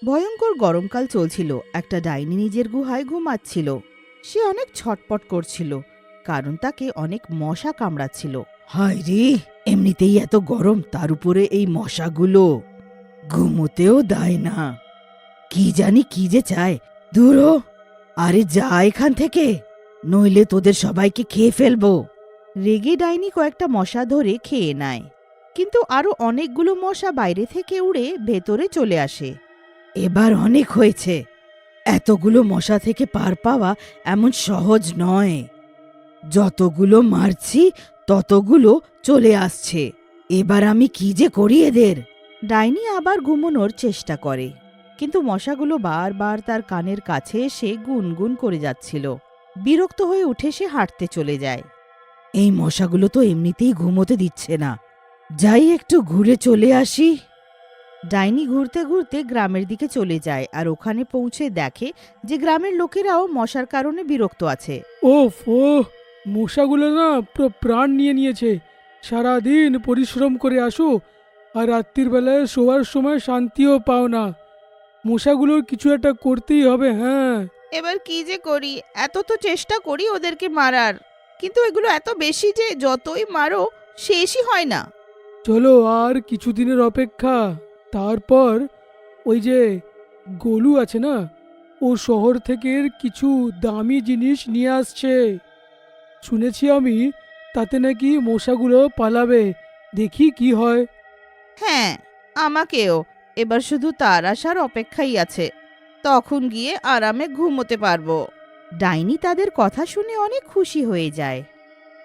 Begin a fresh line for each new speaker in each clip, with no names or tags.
ভয়ঙ্কর গরমকাল চলছিল। একটা ডাইনি নিজের গুহায় ঘুমাচ্ছিল। সে অনেক ছটপট করছিল, কারণ তাকে অনেক মশা কামড়াচ্ছিল। হায় রে, এমনিতেই এত গরম, তার উপরে এই মশাগুলো ঘুমোতেও দেয় না। কি জানি কি যে চায়। দূর হ, আরে যা এখান থেকে, নইলে তোদের সবাইকে খেয়ে ফেলবো। রেগে ডাইনি কয়েকটা মশা ধরে খেয়ে নেয়, কিন্তু আরো অনেকগুলো মশা বাইরে থেকে উড়ে ভেতরে চলে আসে। এবার অনেক হয়েছে, এতগুলো মশা থেকে পার পাওয়া এমন সহজ নয়। যতগুলো মারছি ততগুলো চলে আসছে। এবার আমি কি যে করি এদের। ডাইনি আবার ঘুমানোর চেষ্টা করে, কিন্তু মশাগুলো বারবার তার কানের কাছে এসে গুনগুন করে যাচ্ছিল। বিরক্ত হয়ে উঠে সে হাঁটতে চলে যায়। এই মশাগুলো তো এমনিতেই ঘুমোতে দিচ্ছে না, যাই একটু ঘুরে চলে আসি। ডাইনি ঘুরতে ঘুরতে গ্রামের দিকে চলে যায়, আর ওখানে পৌঁছে দেখে যে গ্রামের লোকেরাও মশার কারণে বিরক্ত আছে।
ওফ ও, মশাগুলো না পুরো প্রাণ নিয়ে নিয়েছে। সারাদিন পরিশ্রম করে আসো আর রাত্রির বেলায় শোয়ার সময় শান্তিও পাও না। মশাগুলোর কিছু একটা করতেই হবে। হ্যাঁ,
এবার কি যে করি, এত তো চেষ্টা করি ওদেরকে মারার, কিন্তু এগুলো এত বেশি যে যতই মারো শেষই হয় না।
চলো আর কিছুদিনের অপেক্ষা, তারপর ওই যে গোলু আছে না, ও শহর থেকে কিছু দামি জিনিস নিয়ে আসছে। শুনেছি আমি, তাতে নাকি মশাগুলো পালাবে। দেখি কি হয়।
হ্যাঁ, আমাকেও। এবার শুধু তার আসার অপেক্ষাই আছে, তখন গিয়ে আরামে ঘুমোতে পারবো। ডাইনি তাদের কথা শুনে অনেক খুশি হয়ে যায়।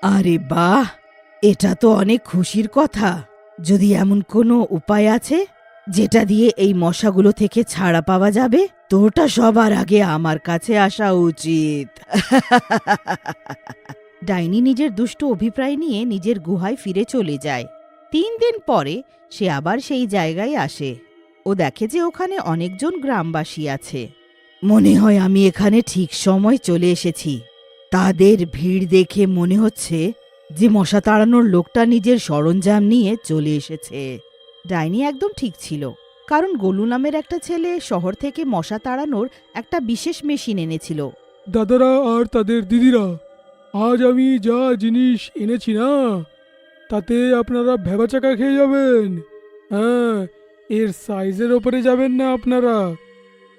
আরে বাহ, এটা তো অনেক খুশির কথা। যদি এমন কোনো উপায় আছে যেটা দিয়ে এই মশাগুলো থেকে ছাড়া পাওয়া যাবে, তোটা সবার আগে আমার কাছে আসা উচিত। ডাইনি নিজের দুষ্ট অভিপ্রায় নিয়ে নিজের গুহায় ফিরে চলে যায়। 3 দিন পরে সে আবার সেই জায়গায় আসে। ও দেখে যে ওখানে অনেকজন গ্রামবাসী আছে। মনে হয় আমি এখানে ঠিক সময় চলে এসেছি। তাদের ভিড় দেখে মনে হচ্ছে যে মশা তাড়ানোর লোকটা নিজের সরঞ্জাম নিয়ে চলে এসেছে। ডাইনি একদম ঠিক ছিল, কারণ গোলু নামের একটা ছেলে শহর থেকে মশা তাড়ানোর একটা বিশেষ মেশিন এনেছিল।
দাদারা আর তাদের দিদিরা, আজ আমি যা জিনিস এনেছি না, তাতে আপনারা ভ্যাবাচাকা খেয়ে যাবেন। হ্যাঁ, এর সাইজের ওপরে যাবেন না আপনারা।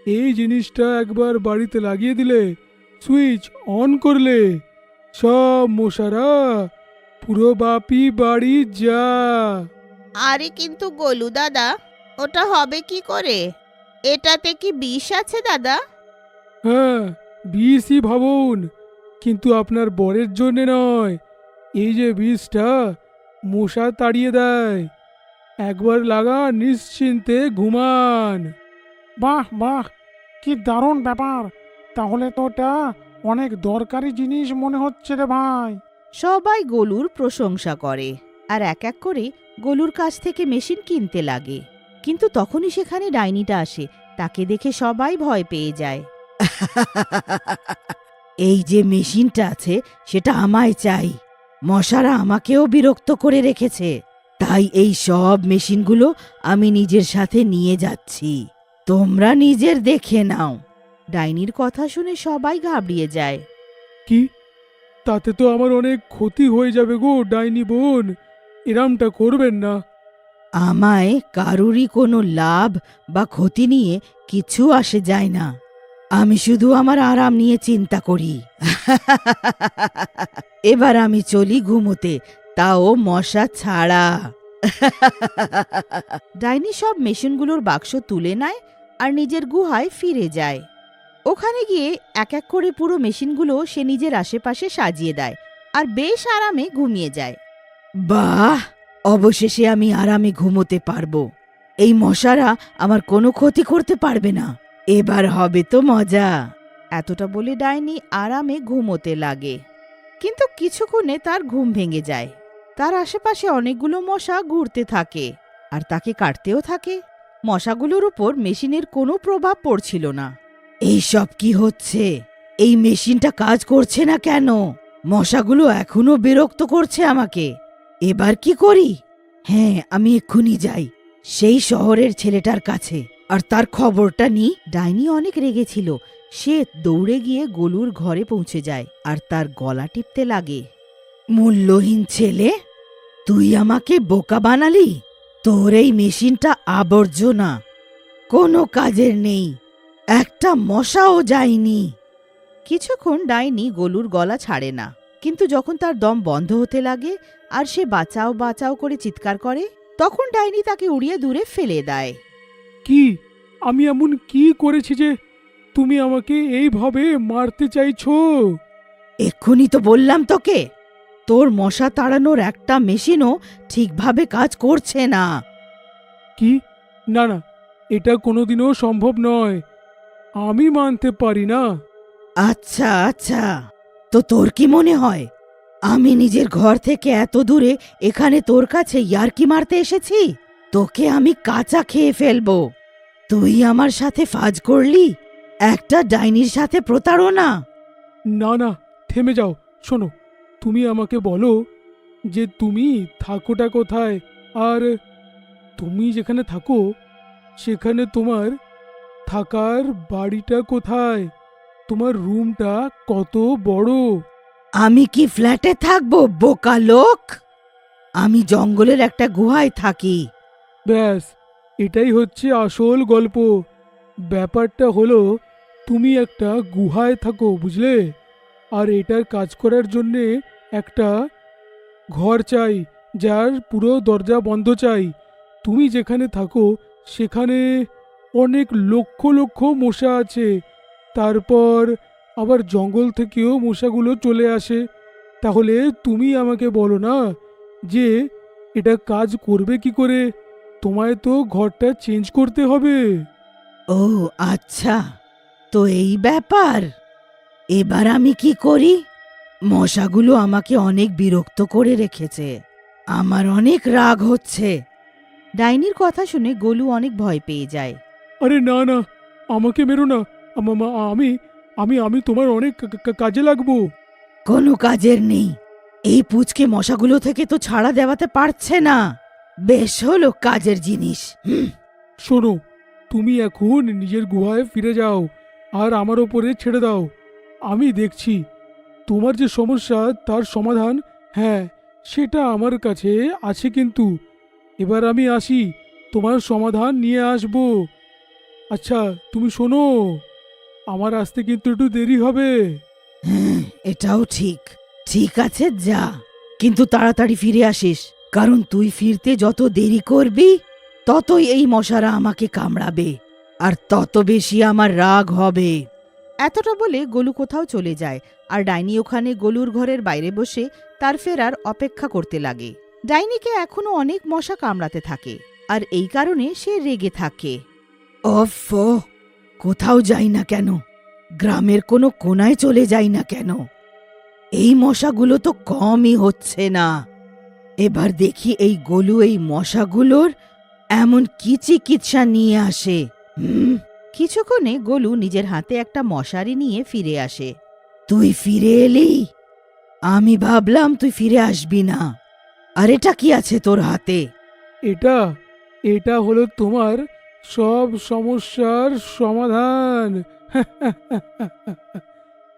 এই জিনিসটা একবার বাড়িতে লাগিয়ে দিলে, সুইচ অন করলে সব মশারা পুরো বাপি বাড়ি যা।
আরে কিন্তু গোলু দাদা, ওটা হবে কি করে? এটাতে কি বিষ আছে দাদা?
হ্যাঁ, বিষই ভাবুন, কিন্তু আপনার বরের জন্যে নয়। এই যে বিষটা মশা তাড়িয়ে দেয়, একবার লাগান, নিশ্চিন্তে ঘুমান।
বাহ বাহ, কি দারুণ ব্যাপার! তাহলে তো ওটা অনেক দরকারি জিনিস মনে হচ্ছে রে ভাই।
সবাই গোলুর প্রশংসা করে, আর এক এক করে গোলুর কাছ থেকে মেশিন কিনতে লাগে। কিন্তু তখনই সেখানে ডাইনিটা আসে। তাকে দেখে সবাই ভয় পেয়ে যায়। এই যে মেশিনটা আছে সেটা আমায় চাই। মশারা আমাকেও বিরক্ত করে রেখেছে, তাই এই সব মেশিনগুলো আমি নিজের সাথে নিয়ে যাচ্ছি। তোমরা নিজের দেখে নাও। ডাইনির কথা শুনে সবাই ঘাবড়িয়ে যায়।
কি? তাতে তো আমার অনেক ক্ষতি হয়ে যাবে গো ডাইনি বোন, এরামটা করবেন না।
আমায় কারুরই কোনো লাভ বা ক্ষতি নিয়ে কিছু আসে যায় না। আমি শুধু আমার আরাম নিয়ে চিন্তা করি। এবার আমি চলি ঘুমোতে, তাও মশা ছাড়া। ডাইনি সব মেশিনগুলোর বাক্স তুলে নেয় আর নিজের গুহায় ফিরে যায়। ওখানে গিয়ে এক এক করে পুরো মেশিনগুলো সে নিজের আশেপাশে সাজিয়ে দেয় আর বেশ আরামে ঘুমিয়ে যায়। বাহ, অবশেষে আমি আরামে ঘুমোতে পারবো। এই মশারা আমার কোনো ক্ষতি করতে পারবে না। এবার হবে তো মজা। এতটা বলে ডাইনি আরামে ঘুমোতে লাগে, কিন্তু কিছুক্ষণে তার ঘুম ভেঙে যায়। তার আশেপাশে অনেকগুলো মশা ঘুরতে থাকে আর তাকে কাটতেও থাকে। মশাগুলোর উপর মেশিনের কোনো প্রভাব পড়ছিল না। এই সব কি হচ্ছে? এই মেশিনটা কাজ করছে না কেন? মশাগুলো এখনো বিরক্ত করছে আমাকে। এবার কি করি? হ্যাঁ, আমি এক্ষুনি যাই সেই শহরের ছেলেটার কাছে আর তার খবরটা নি। ডাইনি অনেক রেগেছিল। সে দৌড়ে গিয়ে গোলুর ঘরে পৌঁছে যায় আর তার গলা টিপতে লাগে। মূল্যহীন ছেলে, তুই আমাকে বোকা বানালি। তোর এই মেশিনটা আবর্জনা, কোনো কাজের নেই, একটা মশাও যায়নি। কিছুক্ষণ ডাইনি গোলুর গলা ছাড়ে না, কিন্তু যখন তার দম বন্ধ হতে লাগে আর সে বাঁচাও বাঁচাও করে চিৎকার করে, তখন ডাইনি তাকে উড়িয়ে দূরে ফেলে দেয়।
কি আমি এমন কি করেছি যে তুমি আমাকে এইভাবে মারতে চাইছো?
এক্ষুনি তো বললাম তোকে, তোর মশা তাড়ানোর একটা মেশিনও ঠিকভাবে কাজ করছে না।
কি? না না, এটা কোনোদিনও সম্ভব নয়, আমি মানতে পারি না।
আচ্ছা আচ্ছা, তো তোর কি মনে হয় আমি নিজের ঘর থেকে এত দূরে এখানে তোর কাছে ইয়ার্কি মারতে এসেছি? তোকে আমি কাঁচা খেয়ে ফেলবো। তুই আমার সাথে ফাজ করলি, একটা ডাইনির সাথে প্রতারণা।
না না, থেমে যাও। শোনো, তুমি আমাকে বলো যে তুমি থাকোটা কোথায়, আর তুমি যেখানে থাকো সেখানে তোমার থাকার বাড়িটা কোথায়, তোমার রুমটা কত বড়?
আমি কি ফ্ল্যাটে থাকবো, বোকা লোক? আমি জঙ্গলের একটা গুহায় থাকি।
ব্যাস, এটাই হচ্ছে আসল গল্প। ব্যাপারটা হলো তুমি একটা গুহায় থাকো, বুঝলে? আর এটার কাজ করার জন্যে একটা ঘর চাই, যার পুরো দরজা বন্ধ চাই। তুমি যেখানে থাকো সেখানে অনেক লক্ষ লক্ষ মশা আছে, তারপর আবার জঙ্গল থেকেও মশাগুলো চলে আসে। তাহলে তুমি আমাকে বলো না যে এটা কাজ করবে কি করে? তোমায় তো ঘরটা চেঞ্জ করতে হবে।
ও আচ্ছা, তো এই ব্যাপার। এবার আমি কি করি? মশাগুলো আমাকে অনেক বিরক্ত করে রেখেছে, আমার অনেক রাগ হচ্ছে। ডাইনির কথা শুনে গোলু অনেক ভয় পেয়ে যায়।
আরে না না, আমাকে মেরো না। আমি আমি আমি তোমার অনেক কাজে লাগবো।
কোনো কাজের নেই, এই পুচকে মশাগুলো থেকে তো ছাড়া দেওয়াতে পারছে না। বেশ হলো কাজের জিনিস।
শোনো, তুমি এখন নিজের গুহায় ফিরে যাও আর আমার ওপরে ছেড়ে দাও। আমি দেখছি তোমার যে সমস্যা তার সমাধান, হ্যাঁ, সেটা আমার কাছে আছে। কিন্তু এবার আমি আসি, তোমার সমাধান নিয়ে আসব। আচ্ছা তুমি শোনো, আমার আসতে কিন্তু একটু দেরি হবে।
হ্যাঁ, এটাও ঠিক। ঠিক আছে, যা, কিন্তু তাড়াতাড়ি ফিরে আসিস, কারণ তুই ফিরতে যত দেরি করবি ততই এই মশারা আমাকে কামড়াবে আর তত বেশি আমার রাগ হবে। এতটা বলে গোলু কোথাও চলে যায় আর ডাইনি ওখানে গোলুর ঘরের বাইরে বসে তার ফেরার অপেক্ষা করতে লাগে। ডাইনিকে এখনো অনেক মশা কামড়াতে থাকে আর এই কারণে সে রেগে থাকে। ওফ, কোথাও যাই না কেন, গ্রামের কোনো কোনায় চলে যাই না কেন, এই মশাগুলো তো কমই হচ্ছে না। এবার দেখি এই গোলু এই মশাগুলোর এমন কি চিকিৎসা নিয়ে আসে। কিছুক্ষণে গোলু নিজের হাতে একটা মশারি নিয়ে ফিরে আসে। তুই ফিরে এলি? আমি ভাবলাম তুই ফিরে আসবি না। আর এটা কি আছে তোর হাতে?
এটা এটা হলো তোমার সব সমস্যার সমাধান।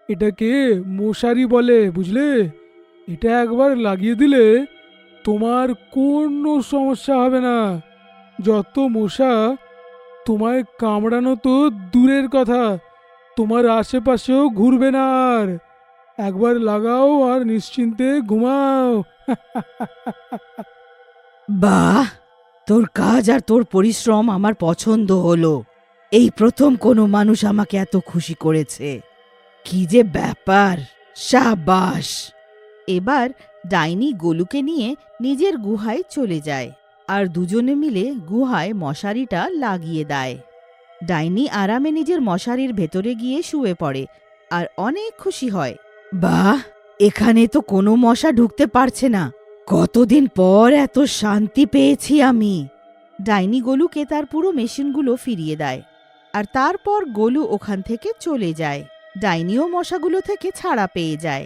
এটাকে মশারি বলে, বুঝলে? এটা একবার লাগিয়ে দিলে তোমার কোনো সমস্যা হবে না। যত মশা তোমায় কামড়ানো তো দূরের কথা, তোমার আশেপাশেও ঘুরবে না আর। একবার লাগাও আর নিশ্চিন্তে ঘুমাও।
বাহ, তোর কাজ আর তোর পরিশ্রম আমার পছন্দ হলো। এই প্রথম কোনো মানুষ আমাকে এত খুশি করেছে। কি যে ব্যাপার, সাবাস। এবার ডাইনি গোলুকে নিয়ে নিজের গুহায় চলে যায় আর দুজনে মিলে গুহায় মশারিটা লাগিয়ে দেয়। ডাইনি আরামে নিজের মশারির ভেতরে গিয়ে শুয়ে পড়ে আর অনেক খুশি হয়। বাহ, এখানে তো কোনো মশা ঢুকতে পারছে না। কতদিন পর এত শান্তি পেয়েছি আমি। ডাইনি গোলুকে তার পুরো মেশিনগুলো ফিরিয়ে দেয় আর তারপর গোলু ওখান থেকে চলে যায়। ডাইনিও মশাগুলো থেকে ছাড়া পেয়ে যায়।